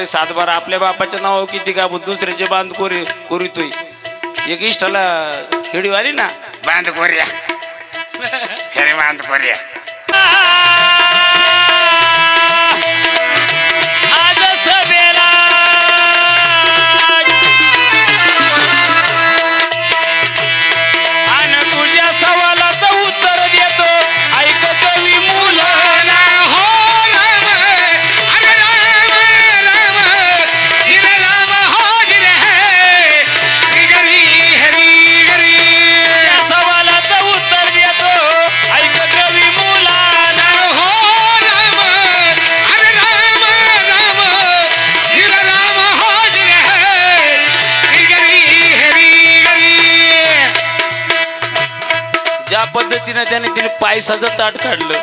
सातबार आपल्या बापाच्या नाव किती का दुसऱ्याचे बांध कोरितोय. एक इष्टाला हिडीव आली ना, बांध कोर्या हे बांध कोर्या. आज सभेला आणि तुझ्या सवालाचं उत्तर देतो ऐक कवी मुलांना. ज्या पद्धतीने त्याने पायसाचं ताट काढलं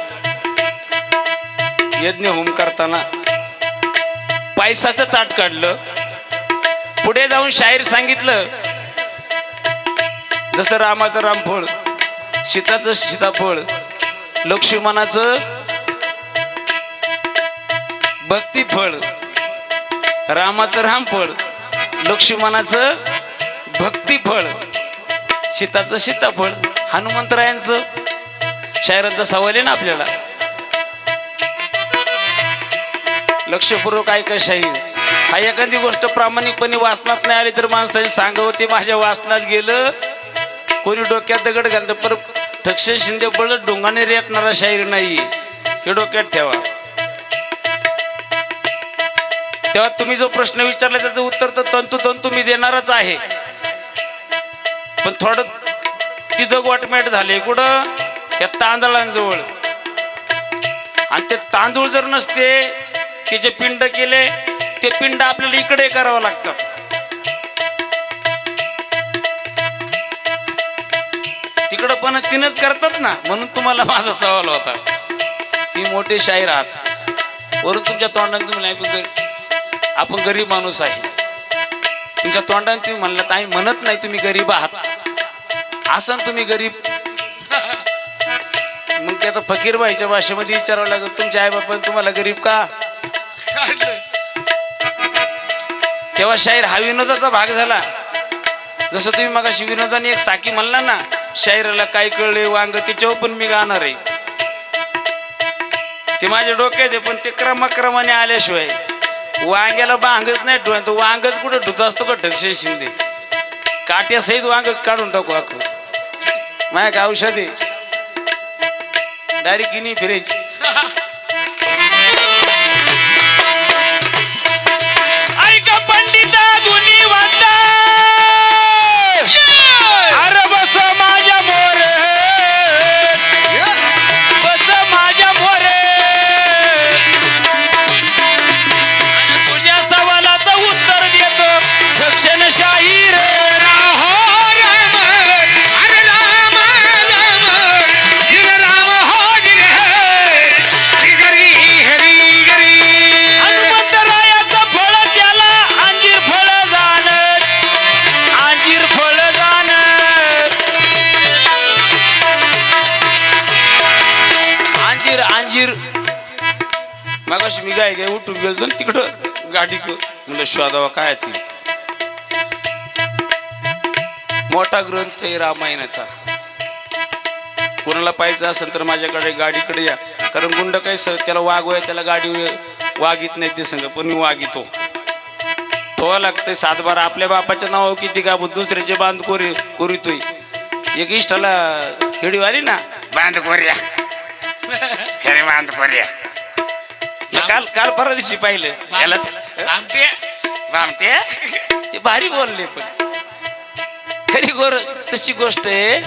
यज्ञ होम करताना, पायसाचं ताट काढलं. पुढे जाऊन शाहीर सांगितलं, जसं रामाचं रामफळ, सीताचं सीताफळ, लक्ष्मणाचं भक्तिफळ, रामाचं रामफळ, लक्ष्मणाचं भक्तिफळ, सीताचं सीताफळ, हनुमंतरायांचं. शायरांचा सवाल आहे ना आपल्याला. लक्षपूर्वक ऐका शाहीर. हा एखादी गोष्ट प्रामाणिकपणे वाचनात नाही आली तर माणसाने सांगावं ते माझ्या वाचनात गेलं. कोणी डोक्यात दगड घालतं, पर ठक्षण शिंदे बळत डोंगाने रेटणारा शाहीर नाही, हे डोक्यात ठेवा. तेव्हा तुम्ही जो प्रश्न विचारला त्याचं उत्तर तर तंतोतंत मी देणारच आहे. पण थोडं तिथं गोटमेट झाले कुठं, या तांदळांजवळ. आणि ते तांदूळ जर नसते, त्याचे पिंड केले, ते पिंड आपल्याला इकडे करावं लागतं. तिकडं पण तिनंच करतात ना. म्हणून तुम्हाला माझा सवाल होता. ती मोठे शाहीर आहात, वरून तुमच्या तोंडाने तुम्ही नाही, आपण गरीब माणूस आहे. तुमच्या तोंडाने तुम्ही म्हणलं तर आम्ही म्हणत नाही तुम्ही गरीब आहात, असं तुम्ही गरीब. मग ते आता फकीरबाईच्या भाषेमध्ये विचारावं लागेल, तुमच्या आई बापाने तुम्हाला गरीब का तेव्हा शाहीर हा विनोदाचा भाग झाला. जसं तुम्ही मगाशी विनोदाने एक साकी म्हणला ना, शाहिराला काय कळले वांग, त्याच्यावर पण मी गाणार आहे. ते माझ्या डोक्यात आहे, पण ते क्रमाक्रमाने आल्याशिवाय वांग्याला बांगच नाही ठेवा. तो वांगच कुठं धुत असतो का ठक्षण शिंदे, काट्या सहित वांग काढून टाकू अख्खं. माझ्या का औषध आहे डायरेक्ट किनी फिरायची. ऐका पंडिता गुणी वाचा, अरे बस माझ्या मोरे, बस माझ्या मोरे. तुझ्या सवालाचं उत्तर देतो दक्षिण शाहीर. मगाशी मी गाय उठून गेलो तिकडं गाडी म्हणलं शोधावा काय ती. मोठा ग्रंथ आहे रामायणाचा. कोणाला पाहिजे असेल तर माझ्याकडे गाडीकडे या. कारण गुंड काय त्याला वागवाय, त्याला गाडी वागित नाही ते संग, पण मी वागितो. थोडं लागतंय. सातबार आपल्या बापाच्या नाव किती का दुसऱ्याचे बांध कोरितोय. एक इष्टाला हिडीव आली ना, बांध कोर्या हे बांध कोर्या. काल परवा दिवशी पाहिलं त्याला बामटे ते भारी बोलले, पण खरी तशी गोष्ट आहे.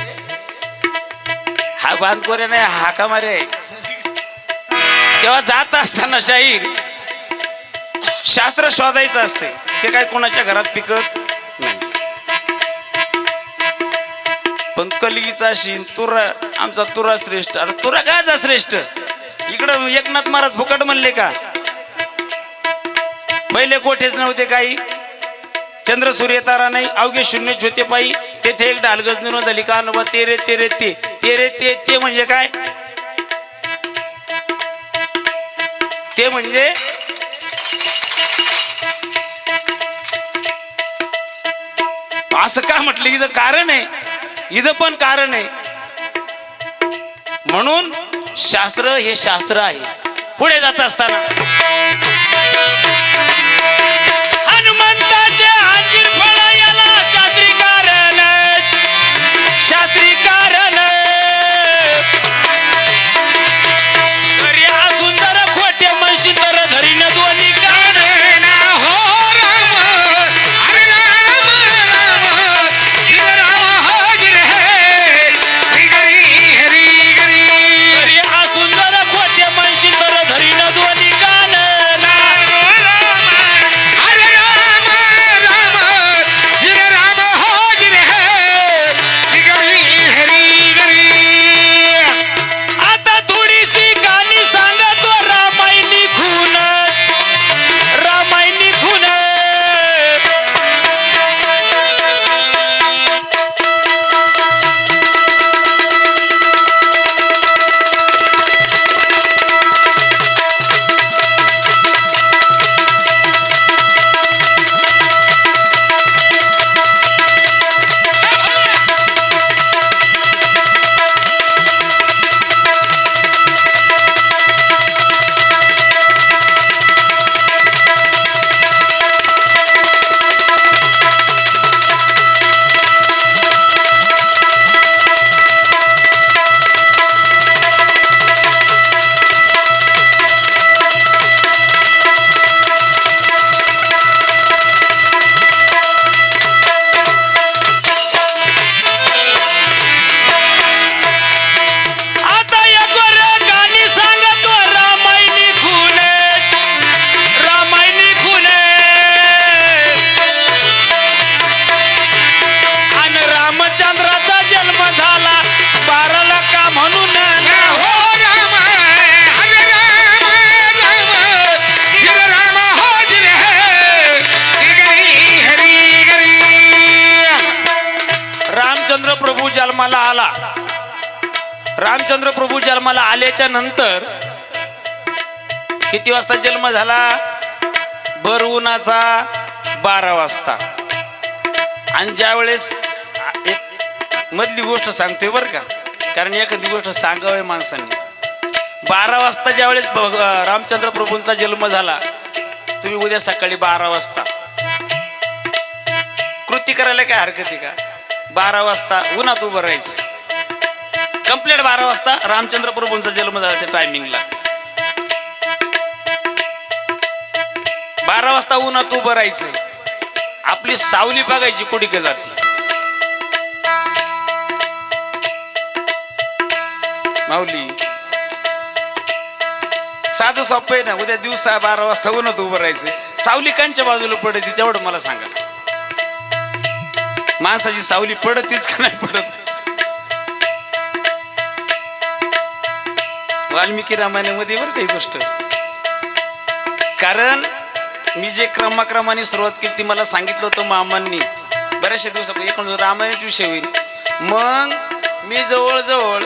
हा बांधकोऱ्या नाही, हाका मारे आहे. तेव्हा जात असताना शाहीर शास्त्र शोधायचं असते. ते काय कोणाच्या घरात पिकत नाही. पण कलगीचा शीन तुरा, आमचा तुरा श्रेष्ठ. अरे तुरा कायचा श्रेष्ठ, इकडं एकनाथ महाराज फुकट म्हणले का? पहिले कोठेच नव्हते काही, चंद्र सूर्य तारा नाही, अवघे शून्य होते पायी. तेथे एक ढालगज निर्माण झाली का अनुभव तेरे तेरे ते तेरे ते म्हणजे काय? ते म्हणजे असं का म्हटलं? इथं कारण आहे, इथं पण कारण आहे. म्हणून शास्त्र हे शास्त्र आहे. पुढे जात असताना हनुमंताचे अंजीर फळ याला शास्त्री कारण, शास्त्री कारण. खरी हा सुंदर खोटे म्हणशी तर धरीन दोन्ही कान. हो राम हरे राम राम हरे राम हरे हरी हरी हरी. खरी हा सुंदर खोटे म्हणशी तर धरीन दोन्ही कान. हरे राम राम हरे राम हरे हरी हरी हरी. आता थोडीशी गाणी सांगतो रामायणी खून, रामायणी खून. आता एक गाणी सांगतो रामायणी खून, रामायणी खून. आणि रामचंद्राचा जन्म झाला 12 लाखा म्हणून. हो राम हरे राम राम हरे राम हरे हरी हरी हरी. रामचंद्र प्रभू जन्माला आला. रामचंद्र प्रभू जन्माला आल्याच्या नंतर किती वाजता जन्म झाला? भर उन्हाचा 12 वाजता. आणि ज्या वेळेस एक मधली गोष्ट सांगतोय बरं का, कारण एखादी गोष्ट सांगावी माणसांनी. 12 वाजता ज्या वेळेस रामचंद्र प्रभूंचा जन्म झाला, तुम्ही उद्या सकाळी 12 वाजता कृती करायला काय हरकत आहे का? 12 वाजता उन्हात उभं राहायचं. कंप्लीट 12 वाजता रामचंद्र प्रभूंचा जन्म झाला त्या टायमिंगला. 12 वाजता उन्हात उभं राहायचं. आपली सावली बघायची कुठे जाते. माऊली साधं सोपं आहे ना. उद्या दिवसा 12 वाजता उन्हात उभं राहायचं. सावली कांच्या बाजूला पडते तेवढं मला सांगा. माणसाची सावली पडतीच का नाही पडत? वाल्मिकी रामायणामध्ये बरं काही गोष्ट. कारण मी जे क्रमाक्रमाने सुरुवात केली ती मला सांगितलं होतं मामांनी बऱ्याचशा दिवसापूर्वी. एकूण रामायणच विषय होईल. मग मी जवळजवळ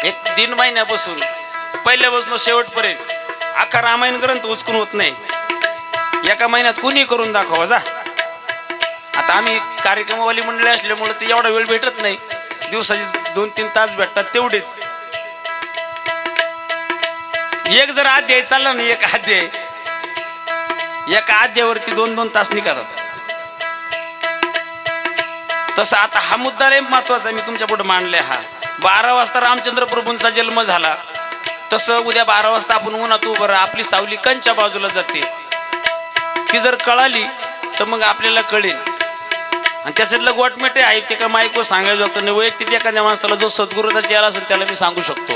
1-1.5 महिन्यापासून पहिल्यापासून शेवटपर्यंत अख्खा रामायण ग्रंथ उचकून होत नाही. एका महिन्यात कुणी करून दाखवा जा. आता आम्ही कार्यक्रमवाली मंडळी असल्यामुळे ते एवढा वेळ भेटत नाही. दिवसाचे 2-3 तास भेटतात तेवढेच. एक जर अध्याय चालला ना, एका अध्यायावरती 2-2 तास निघतात. तसं आता हा मुद्दा लय महत्वाचा मी तुमच्या पुढे मांडलाय. हा 12 वाजता रामचंद्र प्रभूंचा जन्म झाला. तसं उद्या 12 वाजता आपण उन्हात उभं राहा. आपली सावली कंच्या बाजूला जाते ती जर कळाली तर मग आपल्याला कळेल. आणि त्याच्यातलं गोटमेटे आहे ते का माईकवर सांगायचं होतं नाही. वैयक्तिक एखाद्या माणसाला जो सद्गुरूचा चेहरा असेल त्याला मी सांगू शकतो.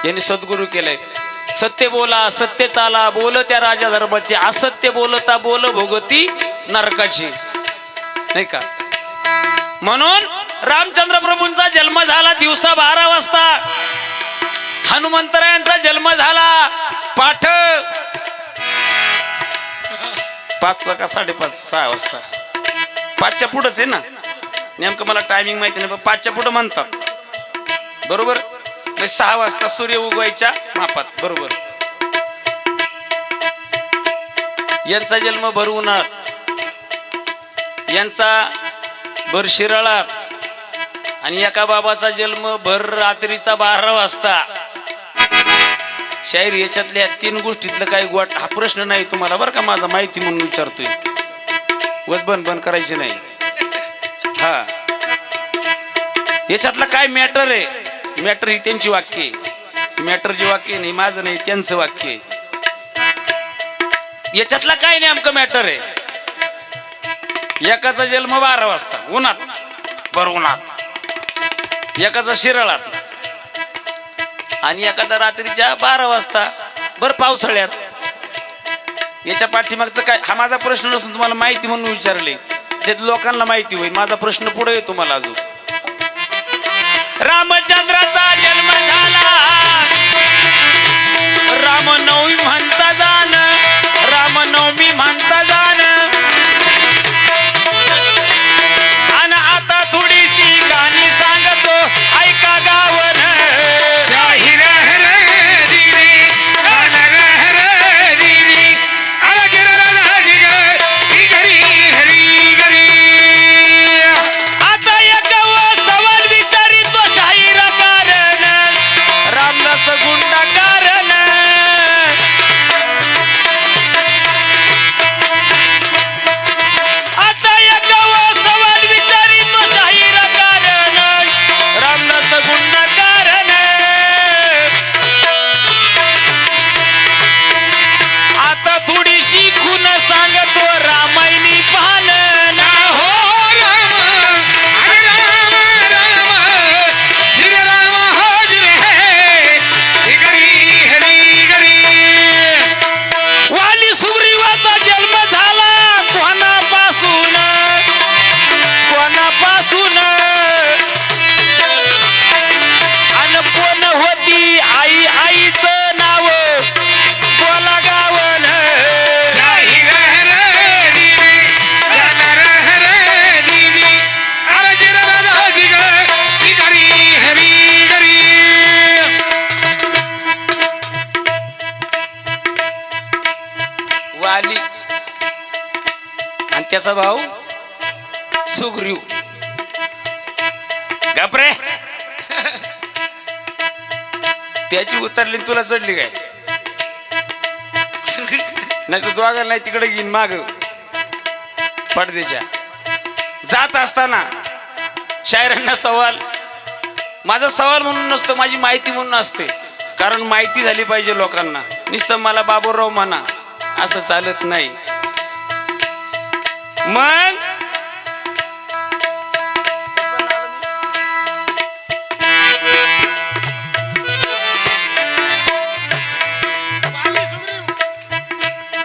यांनी सद्गुरू केलंय. सत्य बोला सत्य चाला बोल त्या राजा धर्माचे. असत्य बोलता बोल भोगती नरकाची. नाही का? म्हणून रामचंद्र प्रभूंचा जन्म झाला दिवसा 12 वाजता. हनुमंतरायांचा जन्म झाला पाठ 5 का 5:30 6 वाजता. 5च्या पुढंच आहे ना. नेमकं मला टायमिंग माहिती नाही पण 5च्या पुढं म्हणतात बरोबर. 6 वाजता सूर्य उगवायच्या मापात बरोबर. यांचा जन्म भर उन्हाळ्यात. यांचा भर शिराळात, आणि एका बाबाचा जन्म भर रात्रीचा 12 वाजता. शाहीर याच्यातल्या 3 गोष्टीतलं काही गोट हा प्रश्न नाही तुम्हाला बरं का, माझा माहिती म्हणून विचारतोय. वजबन बंद करायची नाही. हा, याच्यातलं काय मॅटर आहे? मॅटर ही त्यांची वाक्य, मॅटर जी वाक्य नाही माझं नाही, त्यांचं वाक्य. याच्यातला काय नेमकं मॅटर आहे? एकाचा जन्म 12 वाजता उन्हात, भर उन्हात, एकाचा शिराळात, आणि एखादा रात्रीच्या 12 वाजता भर पावसाळ्यात. याच्या पाठीमागचं काय हा माझा प्रश्न नसून तुम्हाला माहिती म्हणून विचारले, जे लोकांना माहिती होईल. माझा प्रश्न पुढे येतो तुम्हाला अजून. रामचंद्राचा जन्म झाला, रामनवमी म्हणता जाण, रामनवमी म्हणता जाण, आणि आता थोडीशी गाणी सांगतो ऐका गावन. वाली आणि त्याचा भाऊ सुग्रीव. गपरे, त्याची उतरली तुला चढली काय? नाही तर दोघांना नाही तिकडे घेईन माग पडदेच्या. जात असताना शायरांना सवाल, माझा सवाल म्हणून नसतो, माझी माहिती म्हणून असते. कारण माहिती झाली पाहिजे लोकांना. नुसतं मला बाबूराव म्हणा असं चालत नाही. मग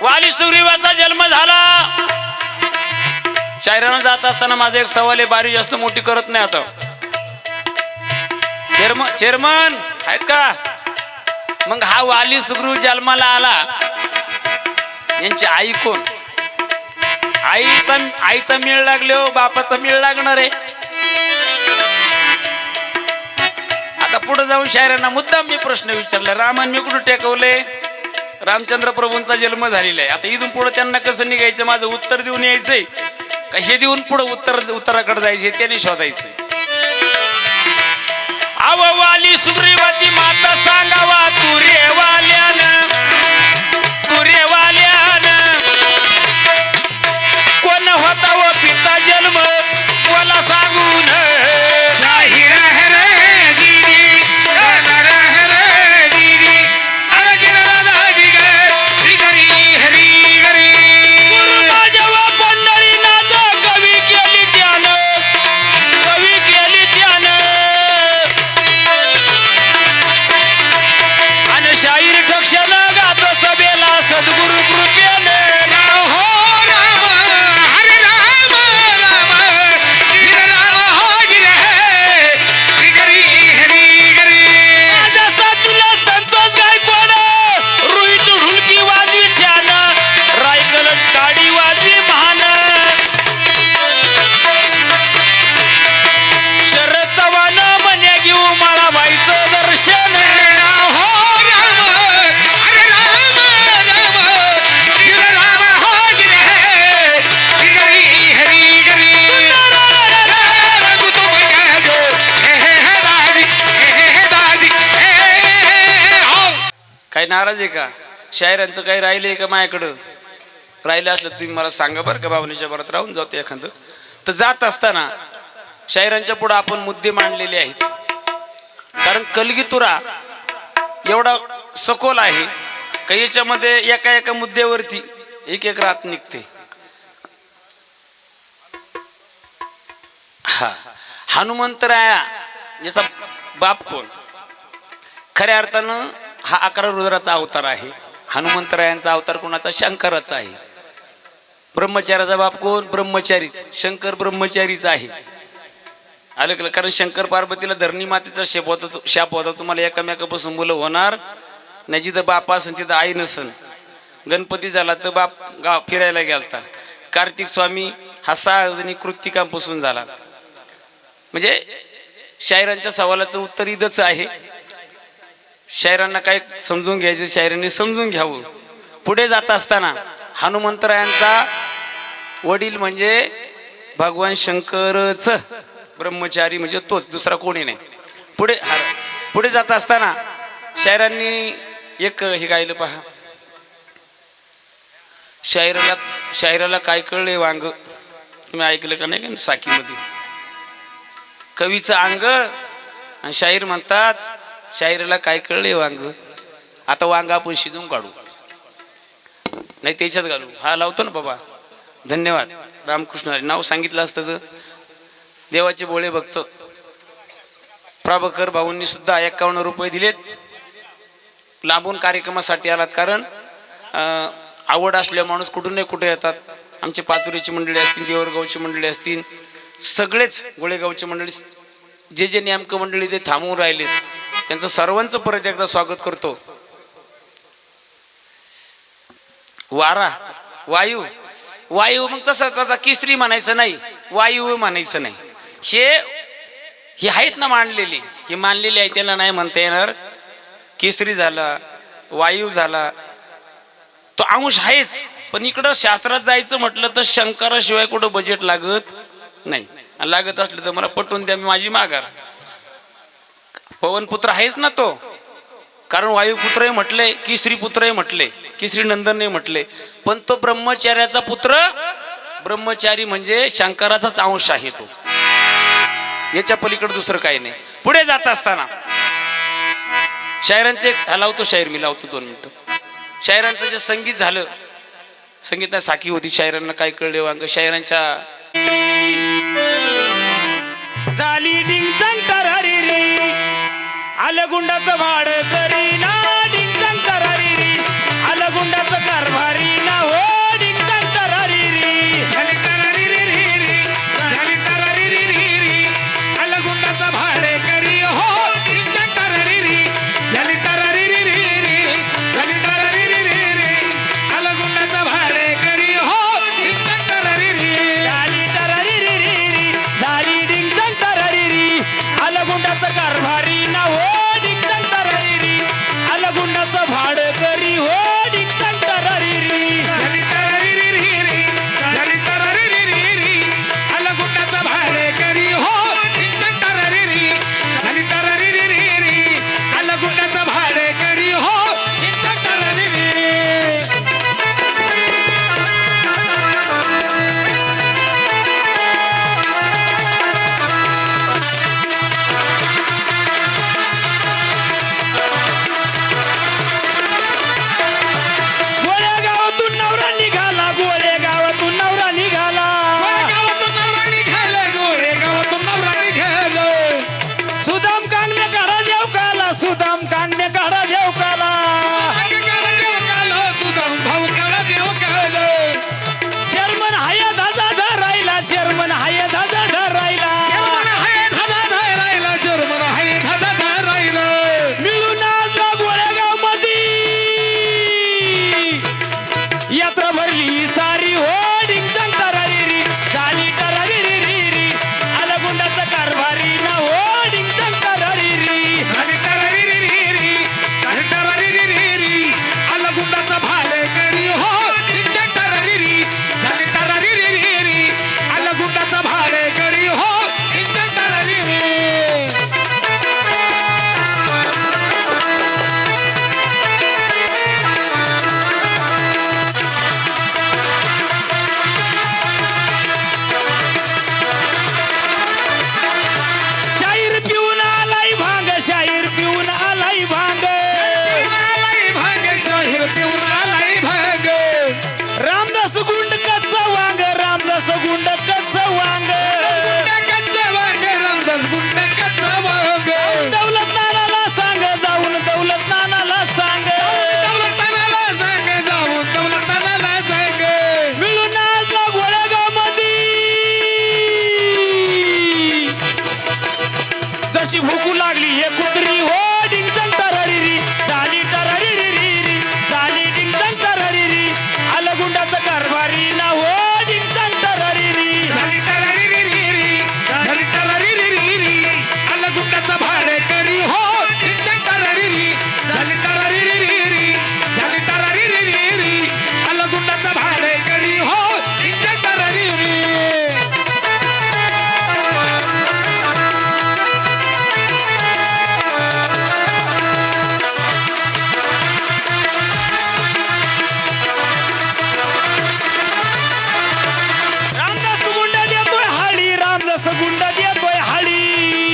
वाली सुग्रीवाचा जन्म झाला. शायरांना जात असताना माझा एक सवाल आहे, बारी जास्त मोठी करत नाही. आता चेअरमन आहेत का? मग हा वाली सुग्रीव जन्माला आला, यांची आई कोण? आईचा मेळ लागले हो, बापाचा मेळ लागणार आहे. आता पुढे जाऊन शायरांना मुद्दाम मी प्रश्न विचारला, रामन मी कुठं टेकवले? रामचंद्र प्रभूंचा जन्म झालेला आहे. आता इथून पुढे त्यांना कसं निघायचं, माझं उत्तर देऊन यायचंय का हे देऊन पुढे उत्तराकडे जायचे त्याने शोधायचं. अव वाली सुग्रीवाची माता सांगावा तुरे वाल्यानं, तुरे वाल्यानं कोण होता व पिता जन्म मला सांगून. सद्गुरु काय नाराज आहे का? शायरांचं काही राहिलंय का माझ्याकडं? राहिलं असलं तुम्ही मला सांगा बरं का, भावनेच्या भरात राहून जाते एखादं. तर जात असताना शायरांच्या पुढे आपण मुद्दे मांडलेले आहेत. कारण कलगीतुरा एवढा सखोल आहे का याच्यामध्ये एका एका मुद्द्यावरती एक एक रात निघते. हा हनुमंतराया याचा बाप कोण? खऱ्या अर्थानं हा 11 रुद्राचा अवतार आहे. हनुमंतरायांचा अवतार कोणाचा? शंकराचा आहे. ब्रह्मचार्याचा बाप कोण? ब्रह्मचारीच. शंकर ब्रह्मचारीच आहे. आलं का? कारण शंकर पार्वतीला धरणी मातेचा शाप होता, तुम्हाला एकामेकापासून मुलं होणार नाही. जिथं बाप असन तिथं आई नसन. गणपती झाला तर बाप गाव फिरायला गेलता. कार्तिक स्वामी हा 6 जणी कृत्तिकांपासून झाला. म्हणजे शायरांच्या सवालाचं उत्तर इथंच आहे. शायरांना काय समजून घ्यायचं, शायरांनी समजून घ्यावं. पुढे जात असताना हनुमंतरायांचा वडील म्हणजे भगवान शंकरच, ब्रह्मचारी म्हणजे तोच, दुसरा कोणी नाही. पुढे जात असताना शायरांनी एक हे गायलं पहा. शायराला काय कळले वांग, तुम्ही ऐकलं का नाही? साखीमध्ये कवीचं अंग आणि शाहीर म्हणतात शायराला काय कळले वांग. आता वांग आपण शिजून काढू, नाही त्याच्यात घालू. हा लावतो ना बाबा. धन्यवाद. रामकृष्ण हरी नाव सांगितलं असतं तर. देवाचे भोळे भक्त प्रभाकर भाऊंनी सुद्धा 51 रुपये दिलेत. लांबून कार्यक्रमासाठी आलात, कारण आवड असल्या माणूस कुठून नाही कुठे येतात. आमचे पाचुरीची मंडळी असतील, देवरगावची मंडळी असतील, सगळेच गोळेगावची मंडळी, जे जे नेमक मंडळी ते थांबवून राहिलेत, त्यांचं सर्वांचं परत एकदा स्वागत करतो. वारा वायू वायू मग तसं आता केसरी म्हणायचं नाही, वायू म्हणायचं नाही. हे आहेत ना मांडलेली, हे मानलेली आहे, त्याला नाही म्हणता येणार. केसरी झाला, वायू झाला, तो अंश आहेच. पण इकडं शास्त्रात जायचं म्हटलं तर शंकराशिवाय कुठं बजेट लागत नाही. लागत असलं तर मला पटवून द्या, मी माझी माघार. पवनपुत्र आहेच ना तो. कारण वायुपुत्रही म्हटले, केसरी पुत्रही म्हटले, केसरी नंदनही म्हटले. पण तो ब्रह्मचार्याचा पुत्र, ब्रह्मचारी म्हणजे शंकराचाच अंश आहे तो. याच्या पलीकडे दुसरं काही नाही. पुढे जात असताना शायरांचे लावतो, शायर मी लावतो 2 मिनिटं. शायरांचं जे संगीत झालं, संगीतात साखी होती. शायरांना काय कळले वांग. शायरांच्या झाली डिंगचंग तररी रे, आलं गुंडाचं भाड करीना. डिंगचंग तररी रे, आलं गुंडाचं कारभारी ना. हो डिंगचंग तररी रे, झाली तररी रे रे, झाली तररी रे रे, आलं गुंडाचं भाड करी. हो डिंगचंग तररी रे, झाली तररी रे रे, झाली तररी रे रे, आलं गुंडाचं भाड करी. हो डिंगचंग तररी रे, झाली तररी रे रे, झाली डिंगचंग तररी रे, आलं गुंडाचं कारभारी ना. हो डिंगचंग तररी रे, गुंड कच वांग रामदास गुंड कच वांग दौलत नानाला सांग जाऊन दौलत नानाला सांग दौलत नानाला सांग जाऊन दौलत नानाला सांग मिळून आज गोळ्यागावमध्ये जशी भूकू लागली हे कुत्री हो डिंगटंग तररिरी झाली तररिरी झाली डिंगटंग तररिरी आलं गुंडाचं कारभारी ना हो डिंगटंग तररिरी झाली तररिरी झाली तररिरी आलं गुंडाचं भाडे करी हो डिंगटंग तररिरी झाली तररिरी झाली तररिरी आलं गुंडाचं भाडे करी हो डिंगटंग तररिरी रामदास गुंडा देतोय हाळी रामदास गुंडा देतोय हाळी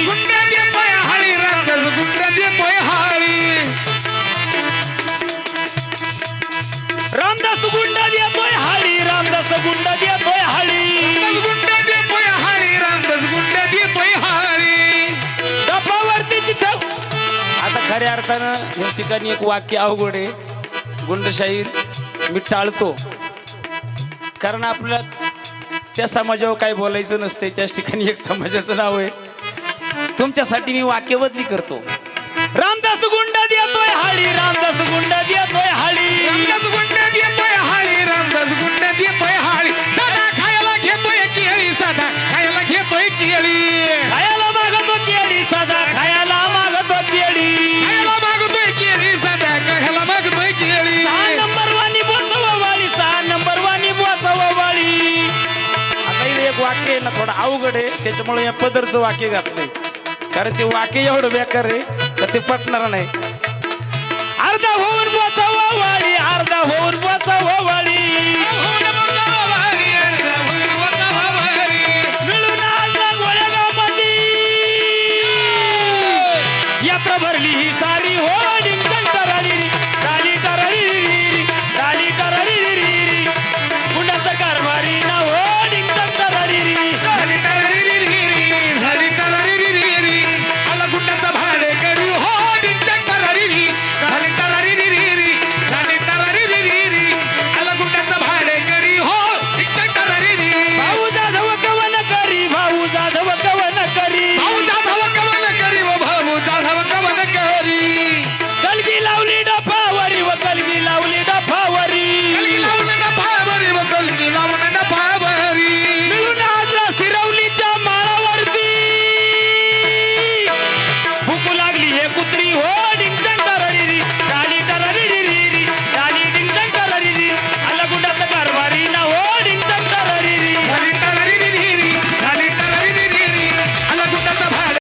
गुंड देतोय हाळी रामदास गुंड देतोय हाळी रामदास गुंडा देतोय हाळी रामदास गुंडा देतोय हाळी गुंड देतोय हाळी रामदास गुंड देतोय हाळी डपावरती तिथं आता खऱ्या अर्थानं या ठिकाणी एक वाक्य अवघड आहे गुंडशाहीर मी टाळतो कारण आपल्याला त्या समाजावर काय बोलायचं नसते त्याच ठिकाणी एक समाजाचं नाव आहे तुमच्यासाठी मी वाक्य बदली करतो रामदास गुंडा देतोय हाळी रामदास गुंडा देतोय हाळी रामदास गुंड देतोय हाळी रामदास गुंड देतोय हाळी साधा खायला घेतोय केळी साधा खायला घेतोय केळी खायला मागतो केळी सदा खायला मागतो केळी खायला मागतोय केळी साधा खायला मागतोय केळी 6 नंबर वाणी बोचव वाळी 6 नंबर वाणी बोचव वाळी आता इथे एक वाक्य आहे ना थोडं अवघड आहे त्याच्यामुळे या पदरचं वाक्य घातलंय कारण ते वाक्य एवढं बेकार आहे का ते पटणार नाही अर्धा होऊन बोचव वाळी अर्धा होऊन बोचव वाळी मिळून आला गोळ्यागावमध्ये यात्रा भरली ही सारी हो डिंगटंग तररिरी झाली तररिरी झाली तररिरी गुंडाचं कारभारी ना हो डिंगटंग तररिरी झाली तररिरी झाली तररिरी आला गुंडाचं भाडे करी हो डिंगटंग तररिरी झाली तररिरी झाली तररिरी आला गुंडाचं भाडे करी हो डिंगटंग तररिरी भाऊ जाधव कवन करी भाऊ जाधव कवन करी भाऊ जाधव कवन करी व भाऊ जाधव कवन करी कलगी लावली डफावरी व कलगी लावली डफावरी कलगी लावून डफावरी व कलगी लावून डफावरी मिळून आजला सिरवलीच्या माळावरती भूकू लागली हे कुत्री हो